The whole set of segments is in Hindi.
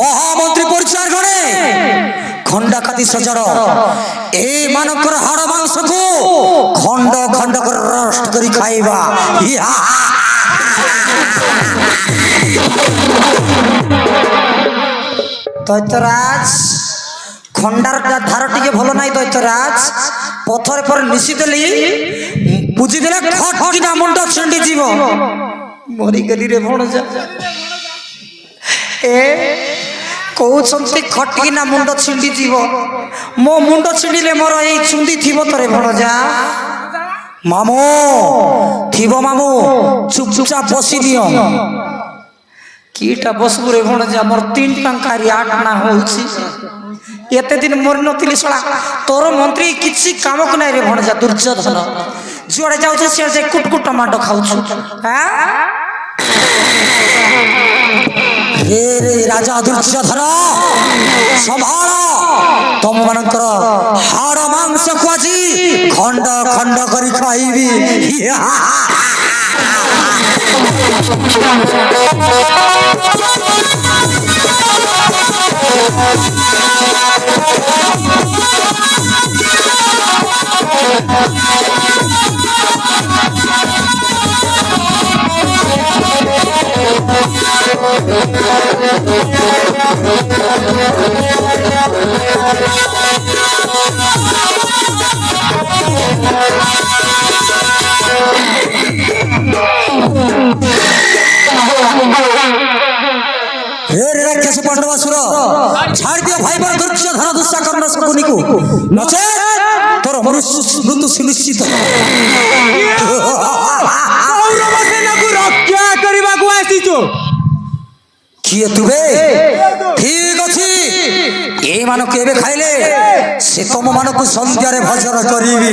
মহামন্ত্রী পরিচার ঘরে খন্ডাকাতি সজড় এই মানকর হাড় মাংসকু খন্ড খন্ড করে রোস্ট করি খাইবা। দৈত্যরাজ খন্ডার ধার টিকে ভাল নাই। দৈত্যরাজ পথরে পরে নিশি দেলি বুঝি দেলে খট কিনা মুন্ড ছিন্ডি যাব। মরিগলি রে ভଣଜା ଏ କହୁଛନ୍ତି ଖଟିକିନା ମୁଣ୍ଡ ଛିଣ୍ଡି ଯିବ। ମୋ ମୁଣ୍ଡ ଛିଣ୍ଡିଲେ ମୋର ଏଇ ଚୁଣ୍ଡି ଥିବ ତୋରେ ଭଣଜା। ମାମୁଁ ଥିବ ମାମୁଁ ଚୁପଚାପ ବସି ଦିଅ। କିଟା ବସବୁ ରେ ଭଣଜା ମୋର 3 ଟଙ୍କାରି 8 ନା ହଉଛି। ଏତେ ଦିନ ମରି ନଥିଲି ଶଳା ତୋର ମନ୍ତ୍ରୀ କିଛି କାମକୁ ନାହିଁ ରେ ଭଣଜା। ଦୁର୍ଯ୍ୟୋଧନ ଯୁଆଡେ ଯାଉଛୁ ସିଆଡେ କୁଟକୁଟ ମାଡ ଖାଉଛୁ। रे राजा दुर्योधन संभाल तुम मानकर हाड़ मांस को आज खंड खंड करी खाइबी। राक्षस पांडवासुर छाड़ दियो भाई पर दुर्योधन दुष्टा कर्ण शकुनी को नचे तोर मृत्यु सुनिश्चित। कौरव सेना को रक्षा करबा को आसीचो किए तुबे ठीक अछि ए मानो केबे खाइले से तुम मानो को संध्या रे भजन करिबी।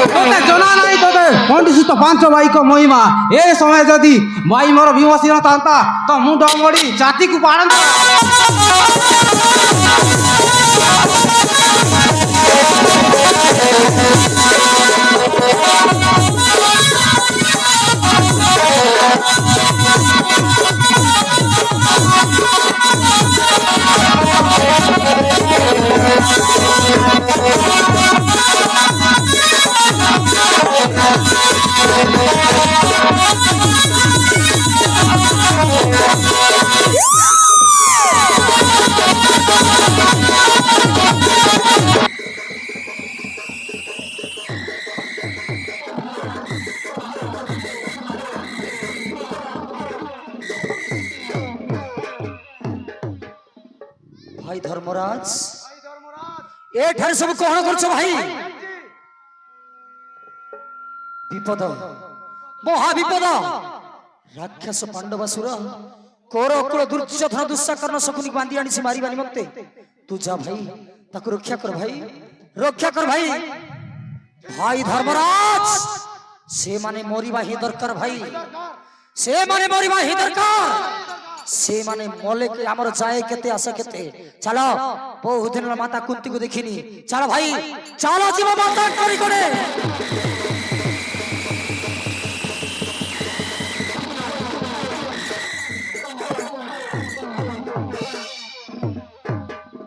তোতে জনা নাই তোতে পণ্ডিত পাঁচ ভাই কো মহিমা এ সময় যদি ভাই মোর বিমসিন তান্তা তো মুন্ড মড়ি জাতি কু পাড়ন্ত। भाई धर्मराज ए ठार सब कौन करछ भाई विपद महा विपद राक्षस पांडवासुर कौरव दुर्योधन दुष्टा कर्ण शकुनी बांधी आनी से मारी बानी मते तू जा भाई ताको रक्षा कर भाई रक्षा कर भाई। भाई धर्मराज से माने मरिबा ही दरकार भाई से माने मरिबा ही दरकार से माने मोले के हमर जाए केते आशा केते चलो बहुत दिन माता कुंती को देखिनी चलो भाई चलो जीव माता करी करे।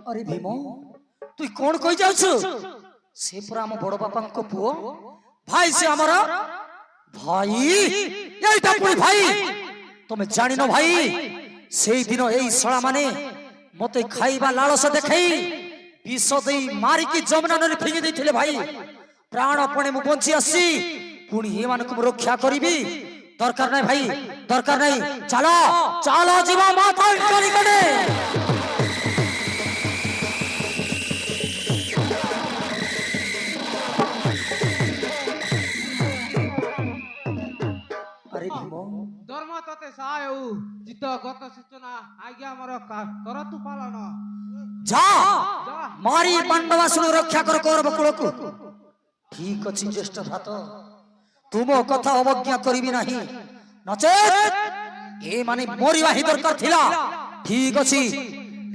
अरे भीमो तू कौन कहि जाउछु से पूरा हम बड़ बापा को पुओ भाई से हमर भाई एटा पुरी भाई तुम जानि न भाई से दिन ए सळा माने मते खाइबा लालसा देखै विष दे मारी की जमुना नरे फिंगी देथिले भाई प्राण अपने मु बंची आसी पुणी हे मान को रक्षा करिबी दरकार नै भाई दरकार नै चलो चलो जीवा माता करी कने। अरे भीमो धर्म तते सायउ जित गत सूचना आज्ञा मोर करतु पालन जा मारी पांडवासुर रक्षा कर कौरव कुल को ठीक अछि ज्येष्ठ भ्रात तुम कथा अवज्ञा करिबि नाही नचेत ए माने मोरिबा ही दरकार थिला ठीक अछि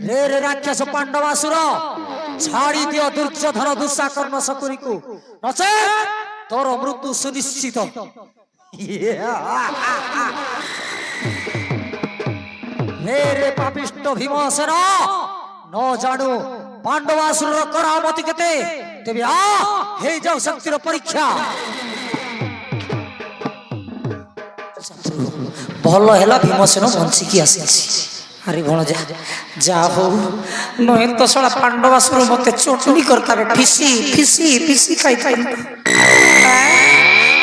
रे राक्षस पांडवासुर छाड़ी दियो दुर्योधन दुशाकर्ण शकुनी को नचेत तोर मृत्यु सुनिश्चित रे पापिष्ट भीमसेन न जानु पांडवासुर करामति केते तेबे आ हे जाओ शक्तिर परीक्षा भल है भीमसेन बंचिकी आसी अरे भणजा जा हो नहे तो सला पांडवासुर मते चोटनी करता फिसी फिसी फिसी खाई खाई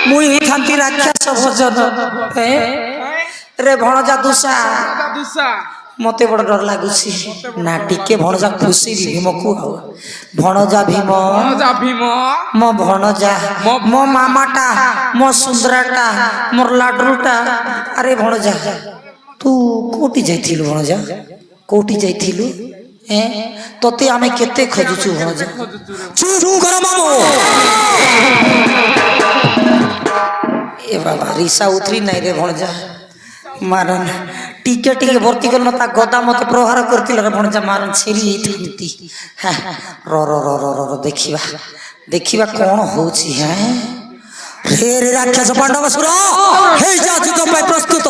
मुई थांती राक्षस भोजन रे भणजा दुसा मते बड़ डर लागुछि ना टिके भणजा खुशी भीम को भणजा भीम मो भणजा मो मामाटा मो सुंदराटा मोर लाडरूटा अरे भणजा तू कोटी जाइथिलु भणजा कोटी जाइथिलु तोते आमे केते खोजुछु भणजा चुप कर मामो ए बाबा रिसा उतरी नहीं रे भणजा मारन टीके टीके भर्ती करन ता गदा मते प्रहार करतिल रे भणजा मारन छेरी थंती रो रो रो रो रो देखिबा देखिबा कोन होछि हे रे राक्षस पांडवासुर हे जा युद्ध पे प्रस्तुत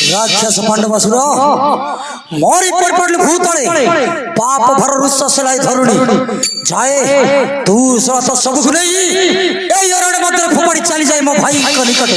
राक्षस पांडवासुर मोरी पर पड़ले भूतले पाप भर रुष सलाई धरुणी जाए तू सत सब गुनै এই অরণ্য মধ্যে ফোপাড়ি চালি যায় মো ভাই নিকটে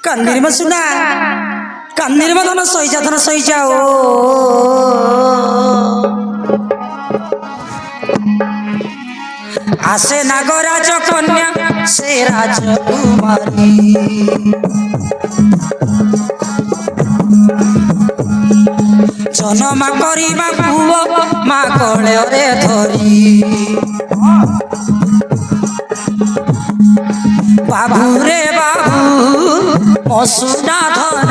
কান্দির মা শুনা কান্দির মা ধন সই যাও আসে নাগরাজ কন্যা সে রাজকুমারী জনমা করিবা পুয় মা কোলে ধরি বাবু রে বাবু মসুনা ধন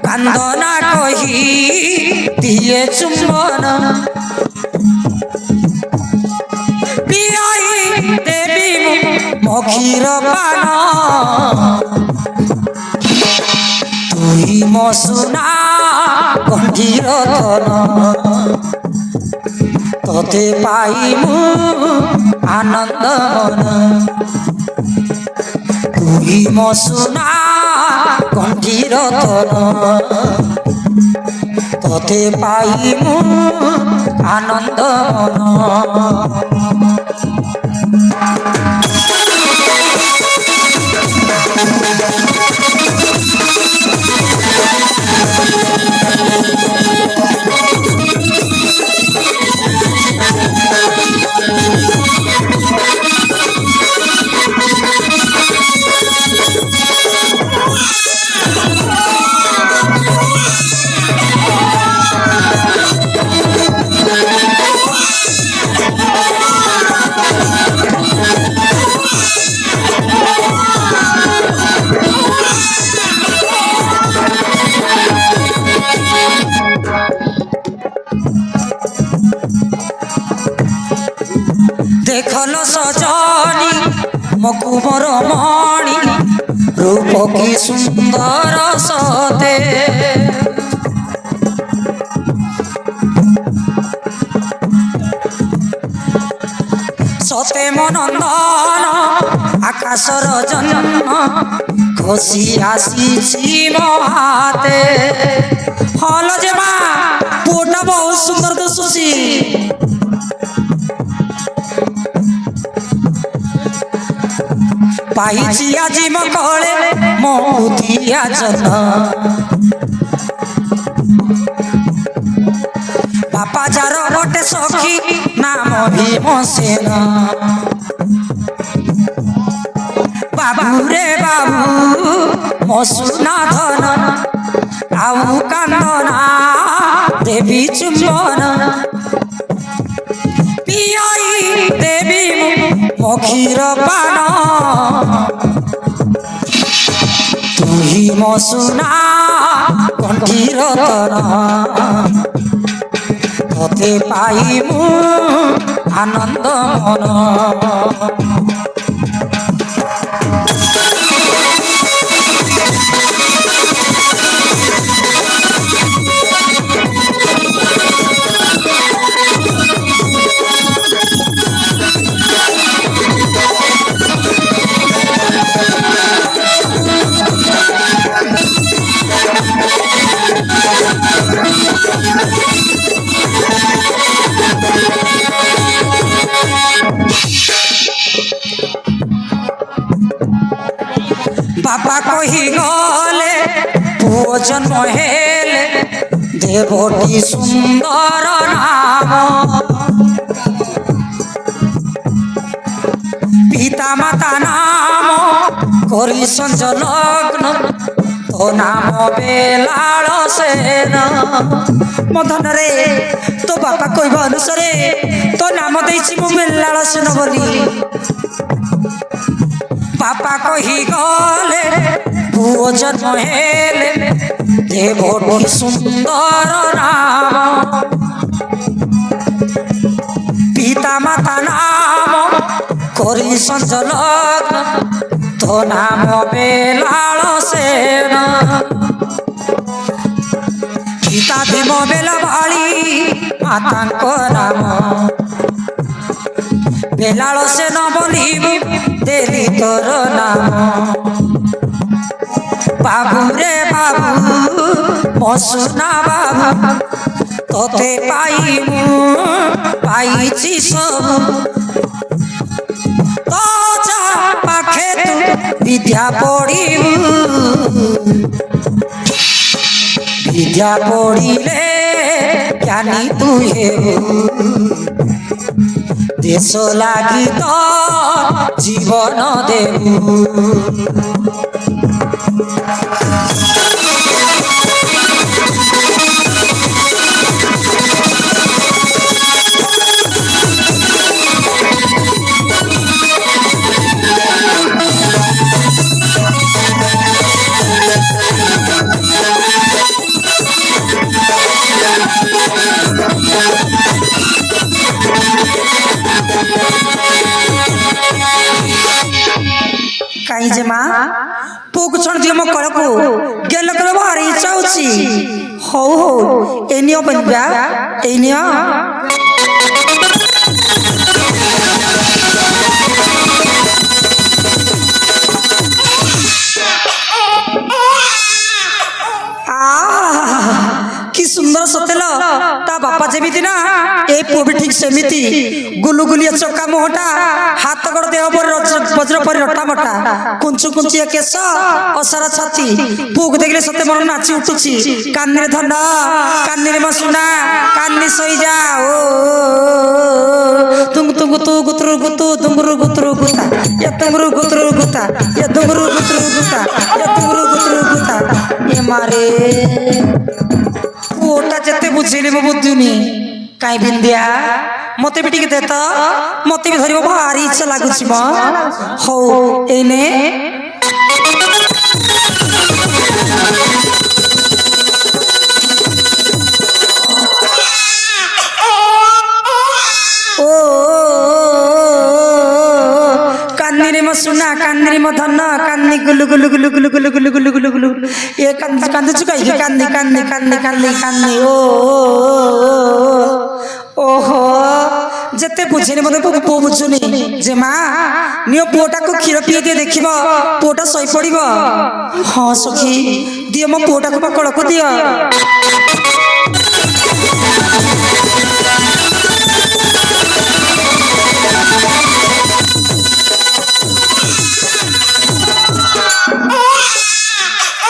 কান্দনা কহি দিয়ে চুম্বন পিয়াই দেবী মখির পান তুই মসুনা কণ্ঠীর ধন তোতে পাইমু আনন্দ মন তুই মসুনা কণ্ঠীর ধন তোতে পাইমু আনন্দ মন দেখল সজনী মকুমর মণি রূপ কি সুন্দর সতে সতে মনন্দন আকাশর জন্ম খসি আসিছি মো হাতে হল যে মা পুটা বহুত সুন্দর দিশুছি পাইছি আজি মো কোলে মো দিয়া জন বাপা যার গোটে সখী নাম ভীমসেন বাবু রে বাবু মসুনা ধন আউ কান্দনা দেবী চুম্বন পিয়াই দেবী মখির পান তুই মসুনা কণ্ঠীর ধন তোতে পাইমু আনন্দ মন বাবা কহি গলে পুଅ জন্ম হেলে দেবটি সুন্দর নাম পিতা মাতা নাম করি সংযলগ্ন তো নাম বেলাল সেন মদন রে তো বাপা কইব অনুসারে তো নাম দেইছি মু বেলাল সেন বলি বাপা কহি গলে পুଅ জন্ম হেলে দেবটি সুন্দর নাম পিতা মাতা নাম করি সংযলগ্ন তো নাম বেলাল সেন পিতা দেব বেলা ভাଳି মাতাଙ୍କ নাম বেলাল সেন বলিবু দেলি তোর নাম বাবু রে বাবু মসুনা বাবু তোতে পাইমু পাইছি সবু তো যা পাখে তু বিদ্যা পড়িবু বিদ্যা পড়িলে জ্ঞানী তু হেবু দেশ লাগি তো জীবন দেবু কাই যে মা পুক ছণ দিও মো কলকু গেল কল ভারি ইচ্ছা হচ্ছে হଉ ହଉ এই নিও বনবা এই নিও কি সুন্দর সতেল তা বাপা যেমিতি না এই পুଅ ବି ঠিক সেমিতি গুলুগুলিয়া চকা মোহটা হাত গোড় দেহ পরে বজ্র পরে রটা মটা কুঞ্চু কুঞ্চিয়া কেশ অসারা ছাতি পুଅକୁ ଦେଖିଲେ ସତେ ମନ ନାଚି ଉଠୁଛି କାନିରେ ଧନ କାନିରେ ମସୁନା କାନି ଶୋଇଯା ଓ ତୁଙ୍ଗୁ ତୁଙ୍ଗୁ ତୁ ଗୁତରୁ ଗୁତୁ ତୁଙ୍ଗୁରୁ ଗୁତରୁ ଗୁତା ଏ ତୁଙ୍ଗୁରୁ ଗୁତରୁ ଗୁତା ଏ ତୁଙ୍ଗୁରୁ ଗୁତରୁ ଗୁତା ଏ ତୁଙ୍ଗୁରୁ ଗୁତରୁ ଗୁତା ଏ ମାରେ ପୁଅଟା ଯେତେ ବୁଝେଇଲେ ମୁଁ ବୁଝୁନି କାଇଁ ବିନ୍ଦିଆ ମତେ ବି ଟିକେ ଦେ ତ ମତେ ବି ଧରିବ ଭାରି ଇଚ୍ଛା ଲାଗୁଛି ମ ହଉ ଏଇନେ ଓ কান্নিরে মো সুনা কান্নিরে মো ধন কান্নি গুলু গুলু গুলু গুলু গুলু গুলু গুলু গুলু গুলু এ কান্দি কান্দুছু কাই কান্দি কান্দি কান্দি কান্দি কান্দি ও ওহো যেতে বুঝিনি মতে পুଅ বুঝুনি যে মা নিও পুଅଟାକୁ କ୍ଷୀର ପିଇ দিয়ে ଦେଖିବ ପୁଅଟା ଶୋଇ ପଡ଼ିବ ହଁ ସଖୀ ଦିଅ ମୋ ପୁଅଟାକୁ ପକଳକୁ ଦିଅ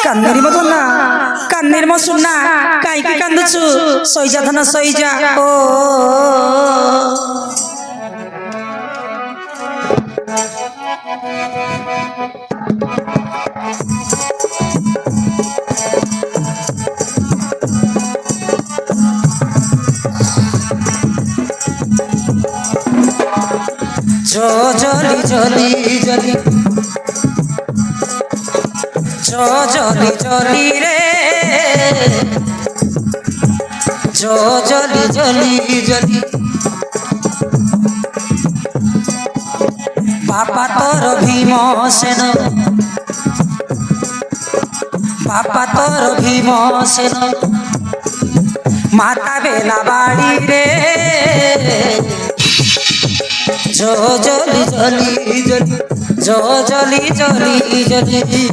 কান্নেরি মতো না কান্নের মো সুনা কাইকি কান্দুছু সইজা ধন সইজা ও জলি জলি জলি জলি জলি রে জলি জলি জলি বাপা তোর ভীম সেন বাপা তোর ভীম সেন মাতা বেলা বাড়ি রে জলি জলি জলি জলি জলি জলি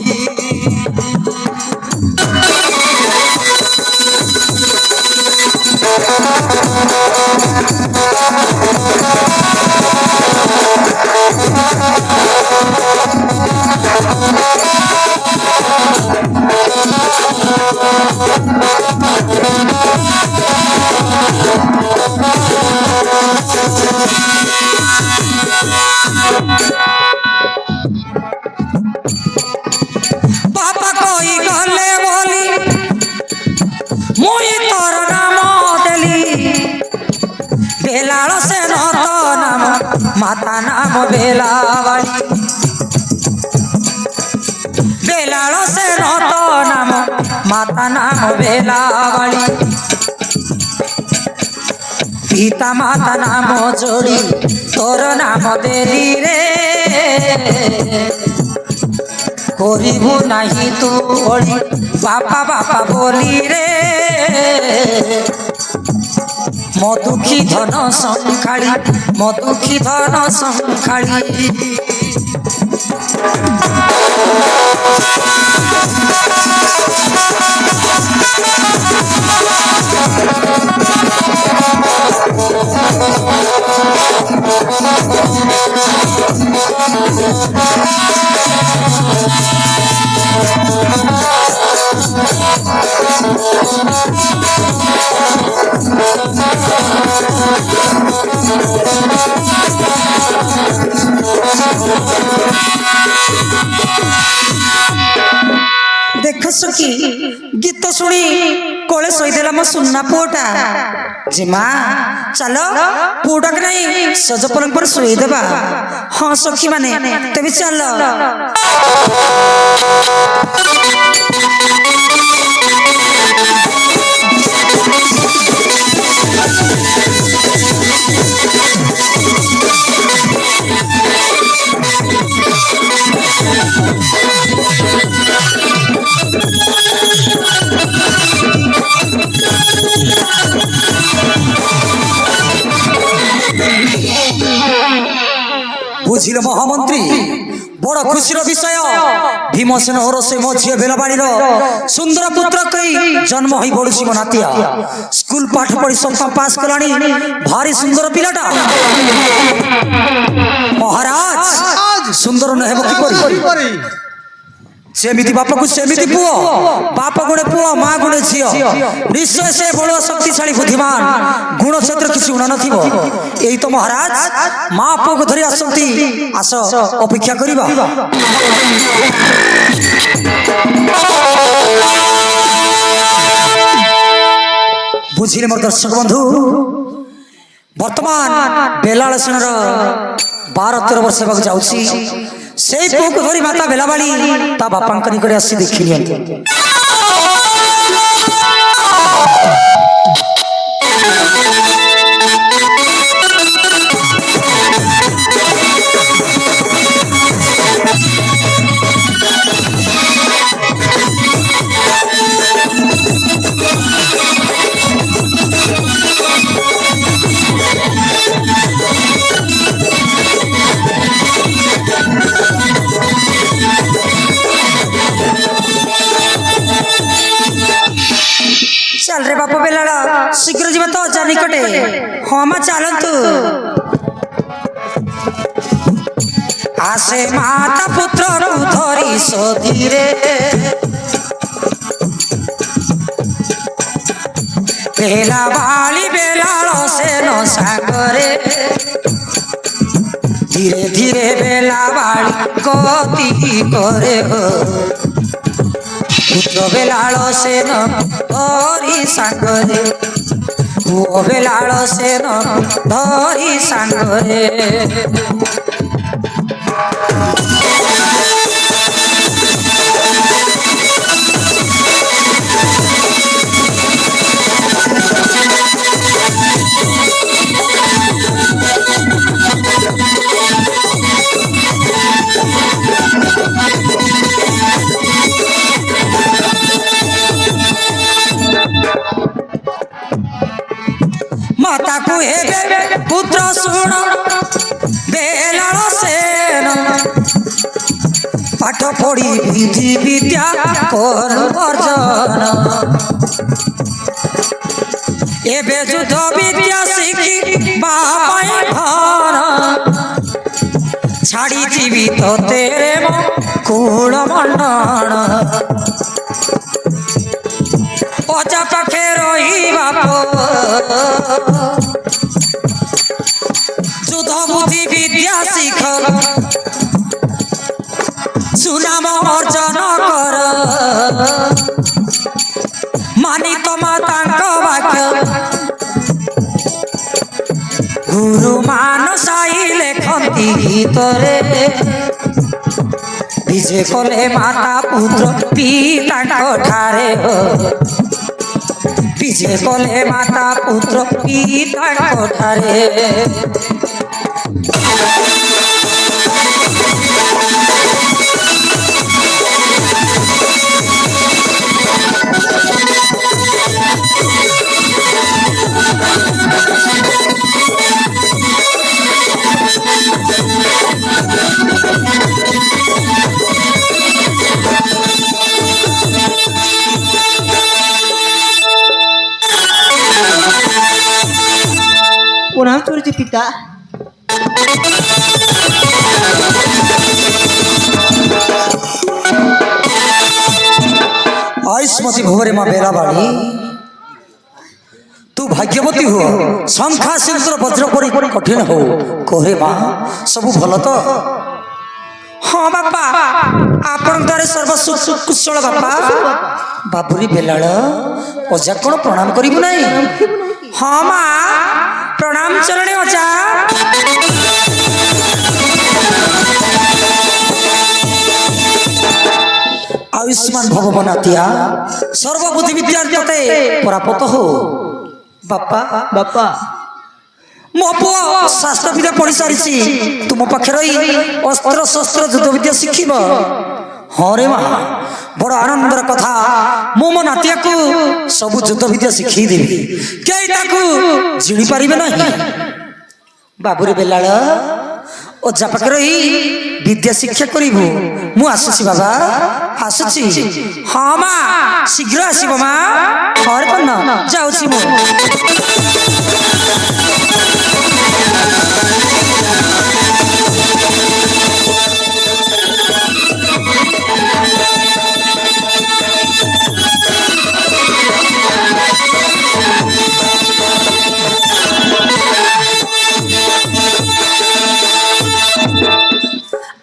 বেলাল সেন তো নাম মাতা নাম বেলাবাড়ি বেলাল সেন তো নাম মাতা নাম বেলাবাড়ি পিতা মাতা নাম যোড়ি তোর নাম দেলি রে করিবু নাহি তু ওড়ি বাপা বাপা বলি রে মধুখী ধন সংখাড়ি মধুখী ধন সংখাড়ি देख सखी गीत शुणी कोले शोदेला मो सुनना पुओटा जे माँ चलो पुओटा के नहीं सज पलंग पर शोई देबा हाँ सखी माने तेबे चलो বুঝিল মহামন্ত্রী বড় খুশির বিষয় ভীমসেন ওর সে মো ঝিও বেলবাড়ির সুন্দর পুত্র কই জন্ম হই বড়ুছি মো নাতিয়া স্কুল পাঠ পড়ি সপ্তম পাস কলানি ভারি সুন্দর পিলাটা মহারাজ সুন্দর ন হেব কি করি সেমিতি বাপকু সেমিতি পুଅ বাপ গুণে পুଅ মা গুণে ঝিଅ নিশ্চୟ ସେ ବଳ ଶକ୍ତିଶାଳୀ ବୁଦ୍ଧିମାନ ଗୁଣ କ୍ଷେତ୍ର କିଛି ଗୁଣ ନଥିବ ଏଇ ତ ମହାରାଜ ମା ପୁଅକୁ ଧରି ଆସନ୍ତି ଆସ ଅପେକ୍ଷା କରିବା ବୁଝିଲେ ମୋର ଦର୍ଶକ ବନ୍ଧୁ ବର୍ତ୍ତମାନ ବେଲାଳ ସେନର 12-13 ବର୍ଷ ହେବାକୁ ଯାଉଛି সেই পুଅକୁ ଧରି ମାତା ବେଲାବାଳି ତା ବାପାଙ୍କ ନିକଟରେ ଆସି ଦେଖି ନିଅନ୍ତି चल रे बाप बेलाड़ा शीघ्र जीवा तो अजा निकटे हाँ माँ चलतु आसे माता पुत्र धरी सोधी रे बेला बाली बेलाड़ से न सागरे धीरे धीरे बेला बाली गति करे हो पुत्र बेलाड़ सेन धरी सांगरे पुओ बेलाड़ सेन धरी सांगरे माता को हे पुत्र सुन बेलाड़ सेन पाठ पढ़ी विधि विद्या कर अर्जन एबे युद्ध विद्या शिखी बापाई घर छाड़ी जीवी तो तेरे कुल मंडन अजा पाखे रही बाप युद्ध बुद्धि विद्या शिख सुनाम अर्जन कर मानी तो माता वाक्य ଭିତରେ ବିଜେ କଲେ ମାତା ପୁତ୍ର ପିତାଙ୍କ ଠାରେ ବିଜେ କଲେ ମାତା ପୁତ୍ର ପିତାଙ୍କ ଠାରେ প্রণাম করেছি পিতা। आयुष्मती भोरे माँ बेला बाड़ी तू भाग्यवती हो शंखा सिंदूर वज्र परी कठिन हो कहे माँ सब भल तो हाँ बापा आपण द्वारे सर्व कुशल बापा बाबुरी बेलाड़ अजा कौन प्रणाम करू ना हाँ माँ प्रणाम चरणे अजा आयुष्मान भगवनातिया सर्वबुद्धि विद्या परापत हो बापा বাপা मो पुओ शास्त्र विद्या पढ़ी सारी तुम पाखे रही अस्त्र शस्त्र युद्ध विद्या शिखिब हाँ रे माँ बड़ आनंदर कथा मो मो नातिया को सब युद्ध विद्या शिखी देवी कई ताकू जिणी पारिबे नहीं बाबुरे बेलाड़ अजा पाखे रही विद्या शिक्षा करू मु आसुची बाबा आसुची हाँ माँ शीघ्र आसब माँ हर कन्न जाऊँ मु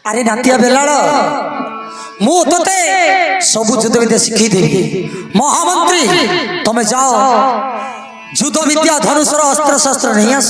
अरे नातिया बेलाड़ मु तोते सब युद्ध विद्या शिखी देवी महामंत्री तमे जाओ युद्ध विद्या धनुषर अस्त्र शस्त्र नहीं आस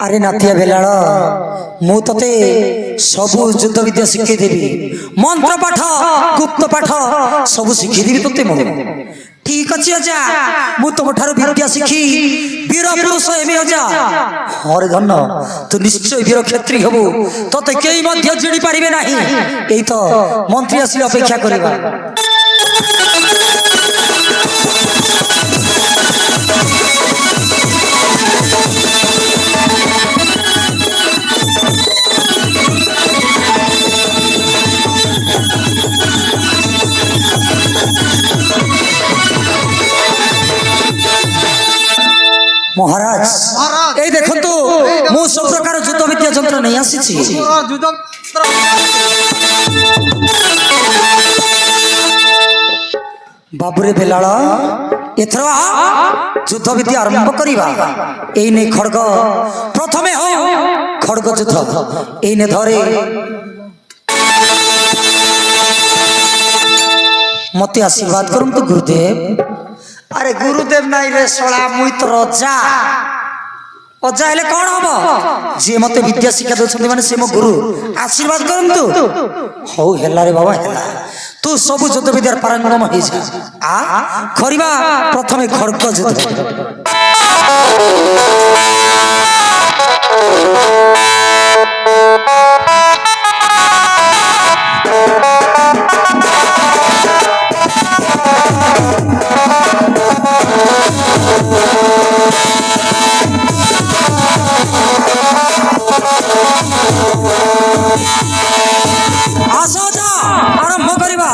अरे नातिया बेलाड़ मु तते सब युद्ध विद्या शिखी देवी मंत्र पाठ गुप्त पाठ सब शिखी देवी तते मु ठीक अच्छे अजा मु तुम ठार विद्या शिखी वीर पुरुष हेबी अजा हरे धन तू निश्चय वीर क्षेत्री हबु तते केई मध्य जिणी पारिबे नाही एई तो मंत्री आसी अपेक्षा करिबा महाराज এই দেখুন তো মু সব প্রকার যুদ্ধ বিদ্যা যন্ত্র নেই আসিছি बाबुरे बेलाड़ एथर युद्ध विद्या आरंभ करिबा एई ने खड़ग प्रथमे हो खड़ग युद्ध एई ने धरे मते आशीर्वाद करूं तो गुरुदेव अरे गुरुदेव नहीं रे सोला मुई तो रजा अजा हेले कौन हम जी मते विद्या शिक्षा दउछन्ती माने से मो गुरु आशीर्वाद करंतु हौ हेला रे बाबा हेला तू सब युद्ध विद्या पारंगम हो जा आ खरिबा प्रथमे खड़ग युद्ध आसो जा आरंभ करिबा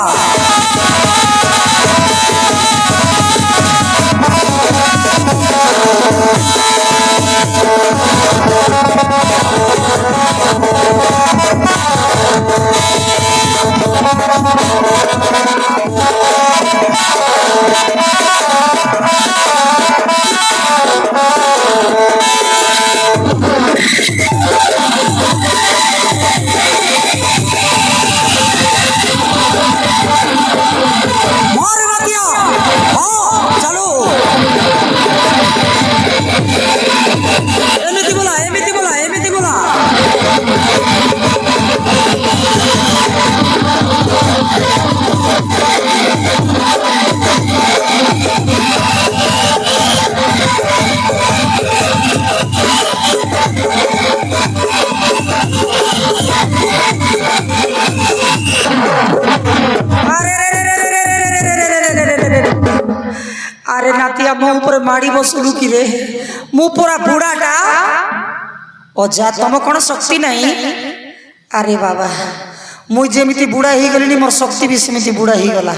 मो ऊपर माड़ी बसलु कि रे मु पूरा बुढ़ाटा अजा तुम कौन शक्ति नहीं अरे बाबा मुझे जेमिति बुढ़ा ही गली मोर शक्ति भी सेमिति बुढ़ा ही गला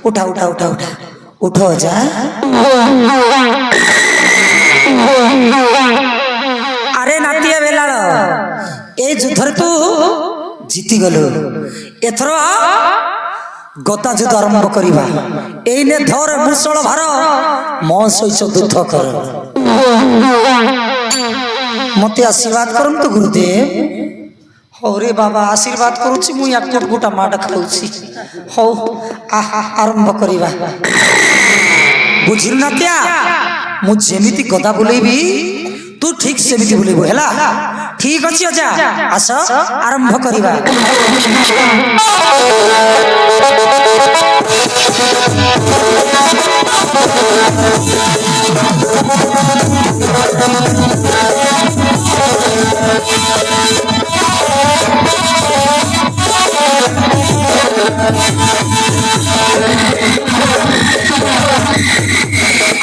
उठा उठा उठा उठा उठो अजा अरे नातिया बेला ए युद्धरे तू जीति गलु एथर गता युद्ध आरंभ करिबा एने धर मुसळ भार मो सहित युद्ध कर मते आशीर्वाद करम तो गुरुदेव हो रे बाबा आशीर्वाद करूची मु या कोट गोटा माड खाउची हो आरंभ करिबा बुझिल नातिया मु जेमिति गदा बुलेबी तू ठीक सेमिति बुलेबो हैला ठीक अछि अजा आस आरंभ करिबा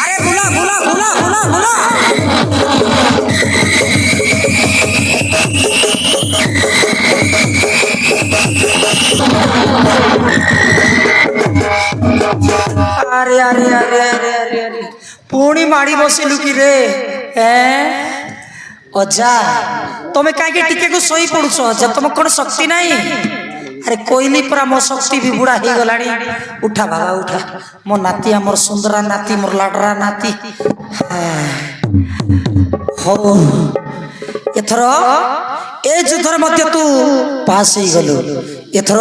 अरे बुला बुला बुला बुला बुला अरे अरे अरे अरे अरे अरे पुणी माड़ी बसिलु कि रे अजा तुम्हें कहीं टिके को सोई पड़ुछ अजा तुम कौन शक्ति नहीं अरे कोईली परा मो शक्ति भी बुढ़ा ही गलानी उठा बाबा उठा मो नाती मोर सुंदरा नाती मोर लाडरा नाती हो एथर ए युद्धर मध्य तू पास ही गलु एथर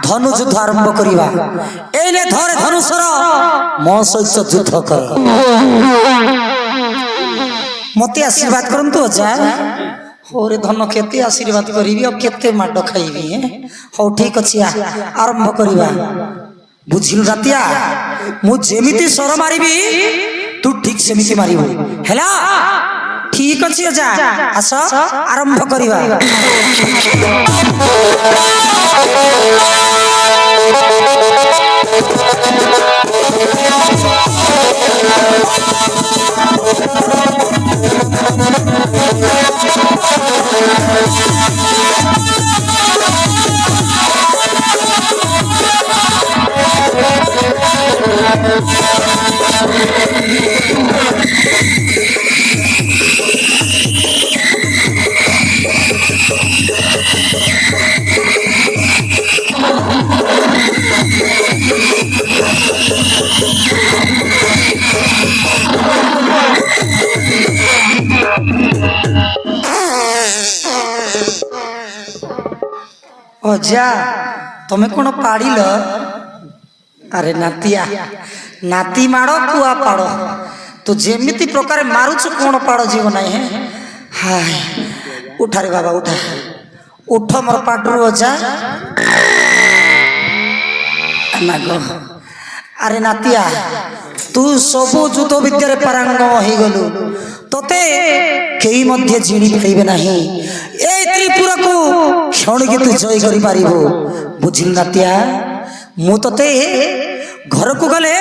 धनु युद्ध आरंभ करिबा एने धरे धनुषर मो सहित युद्ध कर मते आशीर्वाद करंतु अजा होरे धन केते आशीर्वाद करिबी अब केते माड खाइबी हो ठीक अछि आरंभ करिबा बुझिलु रातिया मु जेमिति सर मारिबी तू ठीक सेमिति मारिबो हैला ठीक अछि अजा आस आरंभ करिबा अजा तुम्हें कौन पाड़िल अरे नातिया नाती माड़ कुआ पाड़ तो जेमिति प्रकार मारुच कौन पाड़ जीव नहीं है हाय उठा रे बाबा उठा उठ मोर पाटरू अजा नागो अरे नातिया तू सबु युद्ध विद्या पारंगम हो गलु तोते केई मध्य जिणी पाइबे नाही ए त्रिपुरा को क्षण के तू जय करि पारिबो बुझिल नातिया मु तोते घर को गले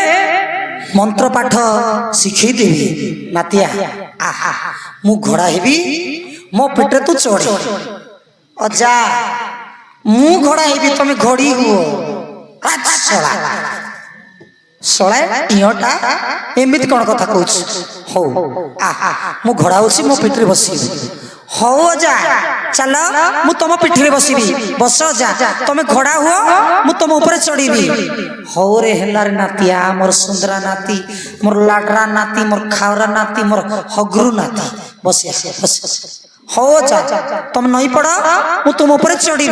मंत्र पाठ शिखई देबी नातिया आहा मु घोड़ा हेबी मो पेटे तू चढ़ अजा मु घोड़ा हेबी तमे घोड़ी हुओ अच्छा सळा इटा एमिति कौन कथा कहूँ हो मु घोड़ा होची मो पिठरे बसी हो जा चल मु तुम पिठरे बसबी बस जा तुम घोड़ा हुओ मु तुम ऊपर चढ़ी हो रे हेला रे नातिया मोर सुंदरा नाती मोर लाडरा नाती मोर खावरा नाती मोर हगरू नाती बस बस हो जा तुम नहीं पड़ मु तुम ऊपर चढ़ी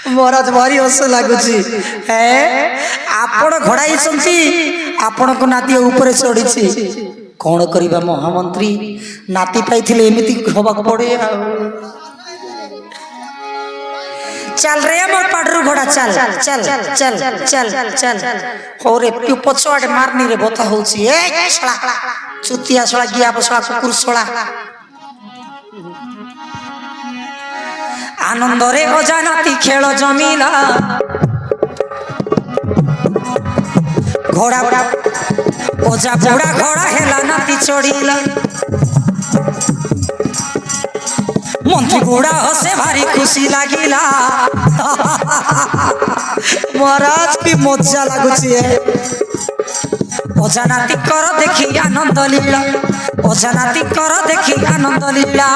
महाराज भारी हस लगुच आपण घोड़ाई आपण को नाती ऊपर चढ़ी कौन करवा महामंत्री नाती पाई एमती हवा पड़े चल रे मोर पाडरू घोड़ा चल चल चल चल चल हो रे तू पछुआडे मारनी रे बता होची ए छळा चुतिया छळा गिया बसळा कुकुर छळा ଆନନ୍ଦରେ ଅଜାନାତି ଖେଳ ଜମିଲା ଘୋଡ଼ା ଅଜା ବୁଢ଼ା ଘୋଡ଼ା ହେଲା ନାତି ଚଢ଼ିଲା ମନ୍ତ୍ରୀ ବୁଢ଼ା ହସେ ଭାରି ଖୁସି ଲାଗିଲା ମହାରାଜ କି ମଜା ଲାଗୁଛି ଅଜାନାତିଙ୍କର ଦେଖି ଆନନ୍ଦ ଲୀଳା ଅଜାନାତିଙ୍କର ଦେଖି ଆନନ୍ଦ ଲୀଳା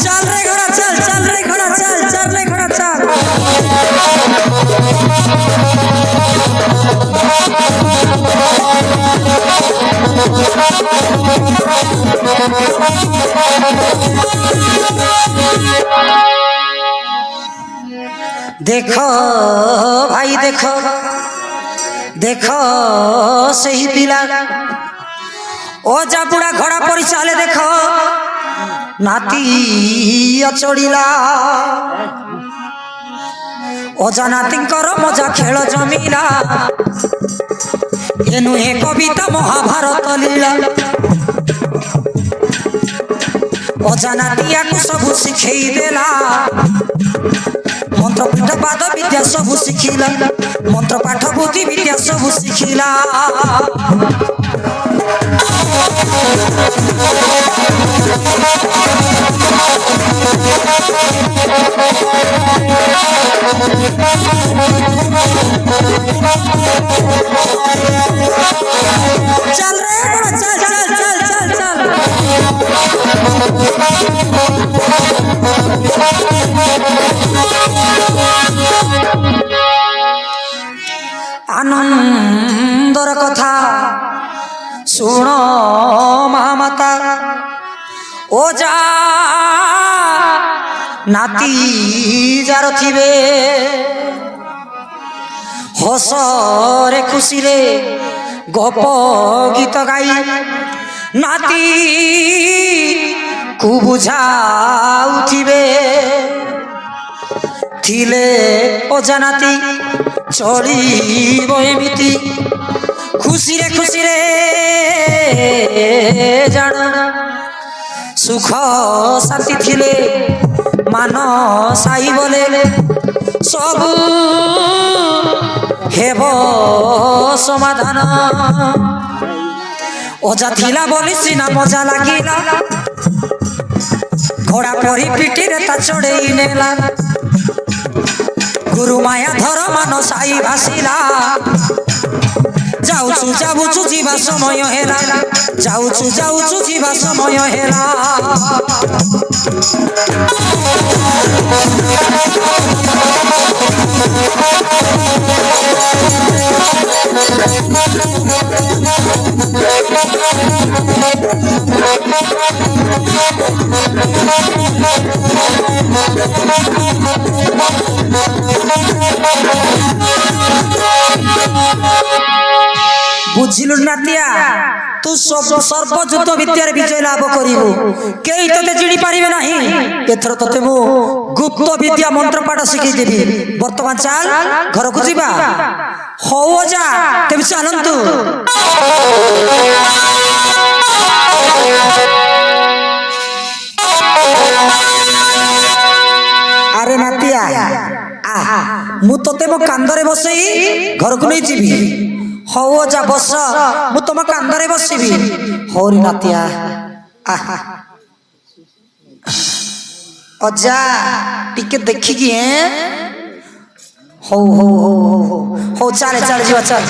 चल रे घोड़ा चल चल रे घोड़ा चल चल रे घोड़ा चल देखो भाई देखो देखो सही पिला ओजा बुढ़ा घोड़ा पर चाले देखो नाती चढ़िला ओजा नातींकर मजा खेल जमिला ए नुहे कविता महाभारत लीला ओजा नातिया को सब शिखेई देला मंत्र पीठ पाद विद्या सब शिखिला मंत्र पाठ बुद्धि विद्या सब शिखिला चल रे चल चल चल चल चल आनंदर कथा शुण महामाता ओजा नाती जार थिबे हसरे खुशी रे गप गीत गाई नाती को बुझाउथिबे थिले ओजा नाती चलिब एमिति खुशी रे जान सुख शांति थिले मान साई बोले सब हेब समाधान ओजा थिला बोली सिना मजा लागिला घोड़ा परी पिटी रे ता चढ़ेई नेला गुरु माया धर मान साई भासिला जाऊचु जाऊचु जीवा समय हेला जाऊचु जाऊचु जीवा समय हेला बुझिलु नातिया तू सर्वयुद्ध विद्यार विजय लाभ करिबु केई तते जिणी पारिबे नाही एथर तते मु गुप्त विद्या मंत्र पाठ शिखै देबी वर्तमान चाल घर को जीवा हो जा तेबे चलंतु अरे नातिया मु तते मो कांदरे बसई घर को नै जीवी हो जा बस मु तुम कांदरे बसबी हौरी नातिया अजा टिके देखिकी हो चल चल जीवा चल